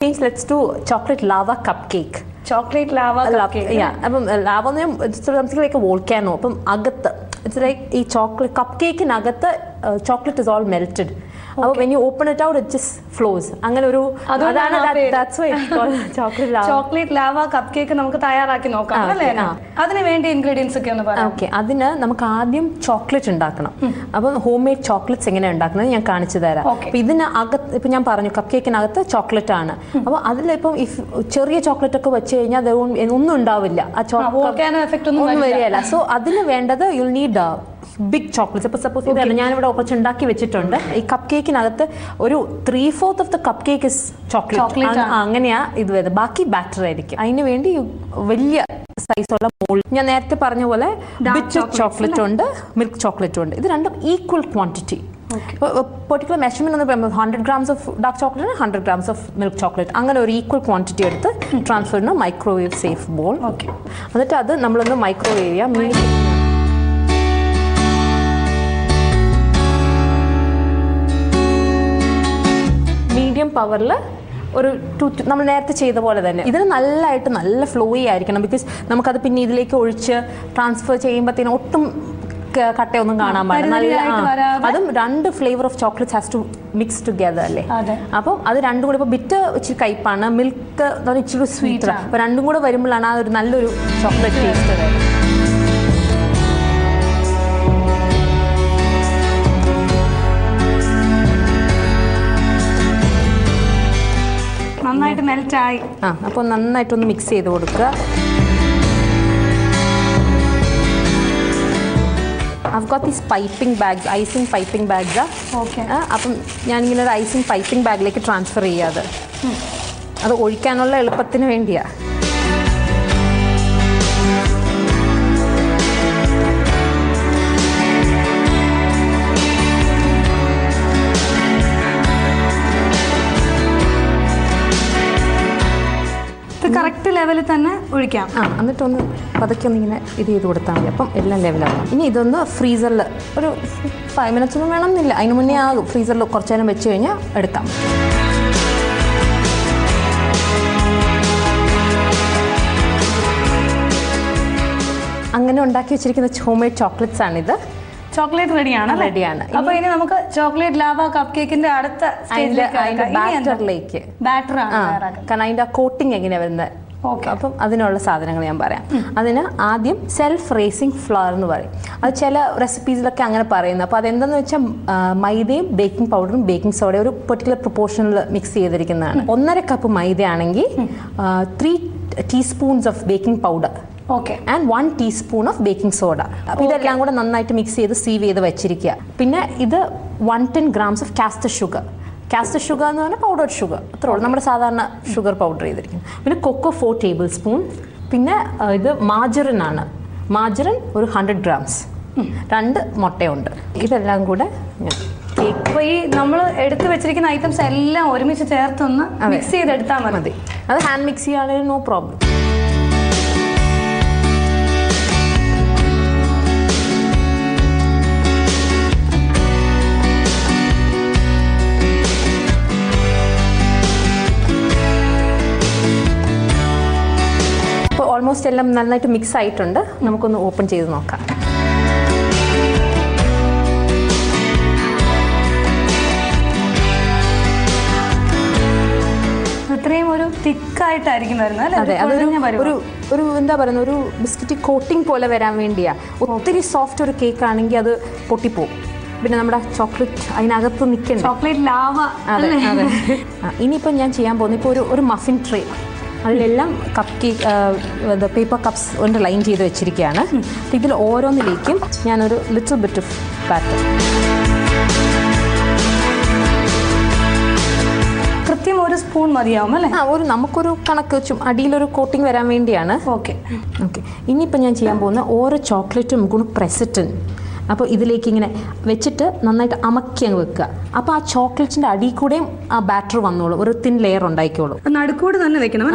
Let's do chocolate lava cupcake. Chocolate lava അപ്പം lava something like a volcano. അപ്പം അകത്ത് it's like ഈ chocolate cup കേക്കിനകത്ത് chocolate is all melted. അപ്പോൾ when you open it out it just flows. അങ്ങനെ ഒരു chocolate lava cup cake നമുക്ക് തയ്യാറാക്കി നോക്കാം അല്ലേ? അതിന് വേണ്ട ഇൻഗ്രീഡിയൻസ് ഒക്കെ ഒന്ന് പറയാം. ഓക്കെ, അതിന് നമുക്ക് ആദ്യം ചോക്ലേറ്റ് ഉണ്ടാക്കണം. അപ്പം ഹോം മെയ്ഡ് ചോക്ലേറ്റ്സ് എങ്ങനെയാണ് ഉണ്ടാക്കുന്നത് ഞാൻ കാണിച്ചു തരാം. Okay. ഇതിന് അകത്ത് ഇപ്പം ഞാൻ പറഞ്ഞു കപ്പ് കേക്കിനകത്ത് ചോക്ലേറ്റ് ആണ്. അപ്പോൾ അതിലിപ്പം ചെറിയ ചോക്ലേറ്റ് ഒക്കെ വെച്ച് കഴിഞ്ഞാൽ ഒന്നും ഉണ്ടാവില്ല, ആ ചോക്ലേറ്റ് ഒന്നും വരികയല്ല. സോ അതിന് വേണ്ടത് യുൽ നീഡ് ബിഗ് ചോക്ലേറ്റ്സ്. ഇപ്പോൾ സപ്പോസ് ഇതല്ല, ഞാനിവിടെ കുറച്ച് ഉണ്ടാക്കി വെച്ചിട്ടുണ്ട്. ഈ കപ്പ് കേക്കിനകത്ത് ഒരു 3/4 of the cup cake is chocolate. അങ്ങനെയാ ഇത് വരുന്നത്, ബാക്കി ബാറ്റർ ആയിരിക്കും. അതിന് വേണ്ടി വലിയ സൈസുള്ള മോൾഡ്, ഞാൻ നേരത്തെ പറഞ്ഞ പോലെ ബിറ്റ് ചോക്ലേറ്റ് ഉണ്ട്, മിൽക്ക് ചോക്ലേറ്റ് ഉണ്ട്. ഇത് രണ്ടും ഈക്വൽ ക്വാണ്ടിറ്റി. പെർട്ടിക്കുലർ മെഷർമെന്റ് എന്ന് പറയുമ്പോൾ 100 grams of dark chocolate 100 grams of milk chocolate, അങ്ങനെ ഒരു ഈക്വൽ ക്വാണ്ടിറ്റി എടുത്ത് ട്രാൻസ്ഫർ ചെയ്യുന്ന മൈക്രോവേവ് സേഫ് ബോൾ. എന്നിട്ട് അത് നമ്മളൊന്ന് മൈക്രോവേവ് ചെയ്യാം. മീഡിയം പവറിൽ ഒരു നമ്മൾ നേരത്തെ ചെയ്ത പോലെ തന്നെ. ഇതിന് നല്ല ഫ്ലോയി ആയിരിക്കണം. ബിക്കോസ് നമുക്കത് പിന്നെ ഇതിലേക്ക് ഒഴിച്ച് ട്രാൻസ്ഫർ ചെയ്യുമ്പോഴത്തേനും ഒട്ടും കട്ടയൊന്നും കാണാൻ പാടില്ല. അതും 2 flavour of chocolates has to mix together അല്ലേ? അപ്പം അത് രണ്ടും കൂടി ഇപ്പോൾ ബിറ്റ് ഇച്ചിരി കയ്പാണ്, മിൽക്ക് ഇച്ചിരി സ്വീറ്റ്. അപ്പോൾ രണ്ടും കൂടെ വരുമ്പോഴാണ് ആ ഒരു നല്ലൊരു ചോക്ലേറ്റ് ടേസ്റ്റ് വരുന്നത്. നന്നായിട്ട് മെൽറ്റ് ആയി. അപ്പോൾ നന്നായിട്ടൊന്ന് മിക്സ് ചെയ്ത് കൊടുക്കുക. I've got these piping bags, icing piping bags. അപ്പം ഞാനിങ്ങനെ ഒരു ഐസിങ് പൈപ്പിംഗ് ബാഗിലേക്ക് ട്രാൻസ്ഫർ ചെയ്യാതെ, അത് ഒഴിക്കാനുള്ള എളുപ്പത്തിന് വേണ്ടിയാണ്. കറക്റ്റ് ലെവലിൽ തന്നെ ഒഴിക്കാം. എന്നിട്ടൊന്ന് പതുക്കെ ഒന്നിങ്ങനെ ഇത് ചെയ്ത് കൊടുത്താൽ മതി. അപ്പം എല്ലാം ലെവലാവും. ഇനി ഇതൊന്ന് ഫ്രീസറിൽ ഒരു 5 minutes ഒന്നും വേണമെന്നില്ല, അതിന് മുന്നേ ആകും. ഫ്രീസറിൽ കുറച്ച് നേരം വെച്ച് കഴിഞ്ഞാൽ എടുക്കാം. അങ്ങനെ ഉണ്ടാക്കി വെച്ചിരിക്കുന്ന ഹോം മെയ്ഡ് ചോക്ലേറ്റ്സ് ആണിത്. ചോക്ലേറ്റ് റെഡിയാണ്. അപ്പൊ ഇനി നമുക്ക് ചോക്ലേറ്റ് ലാവ കപ്പ് കേക്കിന്റെ അടുത്ത ബാറ്ററിലേക്ക് കാരണം അതിന്റെ കോട്ടിങ് എങ്ങനെയാ വരുന്നത്. അപ്പം അതിനുള്ള സാധനങ്ങൾ ഞാൻ പറയാം. അതിന് ആദ്യം സെൽഫ് റേസിംഗ് ഫ്ലവർ എന്ന് പറയും. അത് ചില റെസിപ്പീസിലൊക്കെ അങ്ങനെ പറയുന്നത്. അപ്പോൾ അതെന്താന്ന് വെച്ചാൽ മൈദയും ബേക്കിംഗ് പൗഡറും ബേക്കിംഗ് സോഡയും ഒരു പെർട്ടിക്കുലർ പ്രൊപ്പോർഷനിൽ മിക്സ് ചെയ്തിരിക്കുന്നതാണ്. 1.5 കപ്പ് മൈദയാണെങ്കിൽ 3 teaspoons of baking powder and 1 teaspoon of baking soda. അപ്പോൾ ഇതെല്ലാം കൂടെ നന്നായിട്ട് മിക്സ് ചെയ്ത് സീവ് ചെയ്ത് വെച്ചിരിക്കുക. പിന്നെ ഇത് 110 grams of castor sugar. Castor sugar എന്ന് പറഞ്ഞാൽ പൗഡർഡ് ഷുഗർ, അത്രേ ഉള്ളൂ, നമ്മുടെ സാധാരണ ഷുഗർ പൗഡർ ചെയ്തിരിക്കും. പിന്നെ കൊക്കോ 4 tablespoons. പിന്നെ ഇത് മാർജറിൻ ആണ്. മാർജറിൻ ഒരു 100 grams. 2 മുട്ടയുണ്ട്. ഇതെല്ലാം കൂടെ അപ്പോൾ ഈ നമ്മൾ എടുത്തു വെച്ചിരിക്കുന്ന ഐറ്റംസ് എല്ലാം ഒരുമിച്ച് ചേർത്തൊന്ന് മിക്സ് ചെയ്തെടുത്താൽ മതി. അത് ഹാൻഡ് മിക്സ് ചെയ്യുകയാണെങ്കിൽ നോ പ്രോബ്ലം. ഓൾമോസ്റ്റ് എല്ലാം നന്നായിട്ട് മിക്സ് ആയിട്ടുണ്ട്. നമുക്കൊന്ന് ഓപ്പൺ ചെയ്ത് നോക്കാം. ഇത്രയും ഒരു തിക്കായിട്ടായിരിക്കും വരുന്നത്. അതെ, അതൊരു ഒരു എന്താ പറയുന്നത്, ഒരു ബിസ്ക്കറ്റ് കോട്ടിംഗ് പോലെ വരാൻ വേണ്ടിയാ. ഒത്തിരി സോഫ്റ്റ് ഒരു കേക്ക് ആണെങ്കിൽ അത് പൊട്ടിപ്പോവും. പിന്നെ നമ്മുടെ ചോക്ലേറ്റ് അതിനകത്ത് നിൽക്കണ്ട, ചോക്ലേറ്റ് ലാവ. അതെ അതെ. ഇനിയിപ്പം ഞാൻ ചെയ്യാൻ പോകുന്നത് ഇപ്പോൾ ഒരു മഫിൻ ട്രേ, അതിലെല്ലാം കപ്പ് കേക്ക് പേപ്പർ കപ്സ് കൊണ്ട് ലൈൻ ചെയ്ത് വെച്ചിരിക്കുകയാണ്. ഇതിൽ ഓരോന്നിലേക്കും ഞാനൊരു ലിറ്റിൽ ബിറ്റ് ഓഫ് ബാറ്റർ, കൃത്യം 1 സ്പൂൺ മതിയാവും അല്ലേ? നമുക്കൊരു കണക്ക് വെച്ചും അടിയിലൊരു കോട്ടിങ് വരാൻ വേണ്ടിയാണ്. ഓക്കെ. ഇനിയിപ്പോൾ ഞാൻ ചെയ്യാൻ പോകുന്ന ഓരോ ചോക്ലേറ്റും നമുക്ക് പ്രസ്. അപ്പോൾ ഇതിലേക്ക് ഇങ്ങനെ വെച്ചിട്ട് നന്നായിട്ട് അമക്കി അങ്ങ് വെക്കുക. അപ്പോൾ ആ ചോക്ലേറ്റിൻ്റെ അടിയിൽ കൂടെയും ആ ബാറ്റർ വന്നോളും, ഒരു തിൻ ലെയർ ഉണ്ടായിക്കോളും. നടുക്കൂടെ തന്നെ വെക്കണം,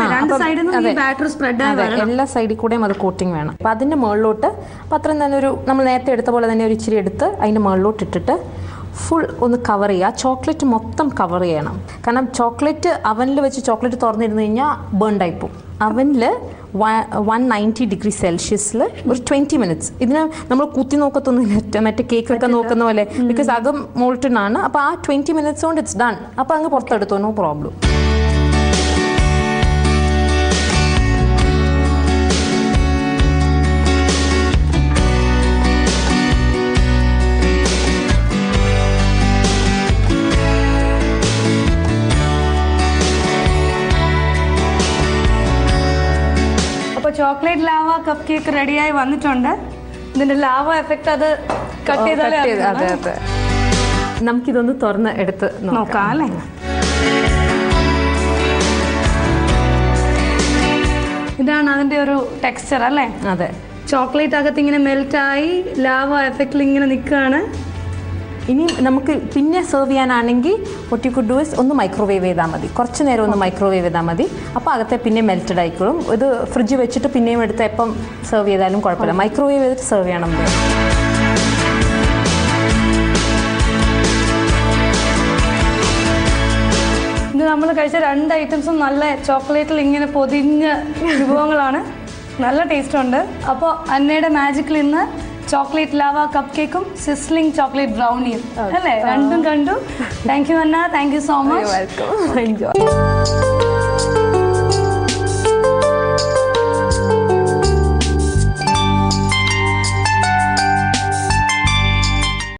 എല്ലാ സൈഡിൽ കൂടെയും അത് കോട്ടിങ് വേണം. അപ്പോൾ അതിൻ്റെ മുകളിലോട്ട് പത്രം തന്നെ നമ്മൾ നേരത്തെ എടുത്ത പോലെ തന്നെ ഒരു ഇച്ചിരി എടുത്ത് അതിൻ്റെ മുകളിലോട്ട് ഇട്ടിട്ട് ഫുൾ ഒന്ന് കവർ ചെയ്യുക. ചോക്ലേറ്റ് മൊത്തം കവർ ചെയ്യണം. കാരണം ചോക്ലേറ്റ് അവനിൽ വെച്ച് ചോക്ലേറ്റ് തുറന്നിരുന്ന് കഴിഞ്ഞാൽ ബേൺഡായി പോകും. അവനിൽ 190 ഡിഗ്രി സെൽഷ്യസിൽ ഒരു 20 മിനിറ്റ്സ്. ഇതിന് നമ്മൾ കുത്തി നോക്കത്തൊന്നുമില്ല, മറ്റേ കേക്കൊക്കെ നോക്കുന്ന പോലെ, ബിക്കോസ് അകം മോൾട്ടൺ ആണ്. അപ്പോൾ ആ 20 മിനിറ്റ്സ് കൊണ്ട് ഇറ്റ്സ് ഡൺ. അപ്പോൾ അങ്ങ് പുറത്തെടുത്തോ, no problem. Chocolate lava cup cake റെഡിയായി വന്നിട്ടുണ്ട്. ഇതിന്റെ ലാവ എഫക്റ്റ് അത് കട്ട് ചെയ്താലേ അതെ അതെ. നമുക്കിതൊന്ന് തുറന്ന് എടുത്ത് നോക്കാം അല്ലേ. ഇതാണ് അതിന്റെ ഒരു ടെക്സ്ചർ അല്ലേ. അതെ, ചോക്ലേറ്റ് അകത്ത് ഇങ്ങനെ മെൽറ്റായി ലാവ എഫക്റ്റിൽ ഇങ്ങനെ നിൽക്കുകയാണ്. ഇനി നമുക്ക് പിന്നെ സെർവ് ചെയ്യാനാണെങ്കിൽ what you could do is ഒന്ന് മൈക്രോവേവ് ചെയ്താൽ മതി. കുറച്ച് നേരം ഒന്ന് മൈക്രോവേവ് ചെയ്താൽ മതി. അപ്പോൾ അകത്തെ പിന്നെ മെൽറ്റഡ് ആയിക്കോളും. ഇത് ഫ്രിഡ്ജ് വെച്ചിട്ട് പിന്നെയും എടുത്ത് എപ്പം സെർവ് ചെയ്താലും കുഴപ്പമില്ല. മൈക്രോവേവ് ചെയ്തിട്ട് സെർവ് ചെയ്യണം. ഇത് നമ്മൾ കഴിച്ച 2 ഐറ്റംസും നല്ല ചോക്ലേറ്റിൽ ഇങ്ങനെ പൊതിഞ്ഞ വിഭവങ്ങളാണ്. നല്ല ടേസ്റ്റ് ഉണ്ട്. അപ്പോൾ അന്നയുടെ മാജിക്കിൽ ഇന്ന് ചോക്ലേറ്റ് ലാവ കപ്പ് കേക്കും സിസ്ലിംഗ് ചോക്ലേറ്റ് ബ്രൗണിയും അല്ലേ, രണ്ടും കണ്ടു. Thank you Anna, thank you so much. Welcome. Enjoy.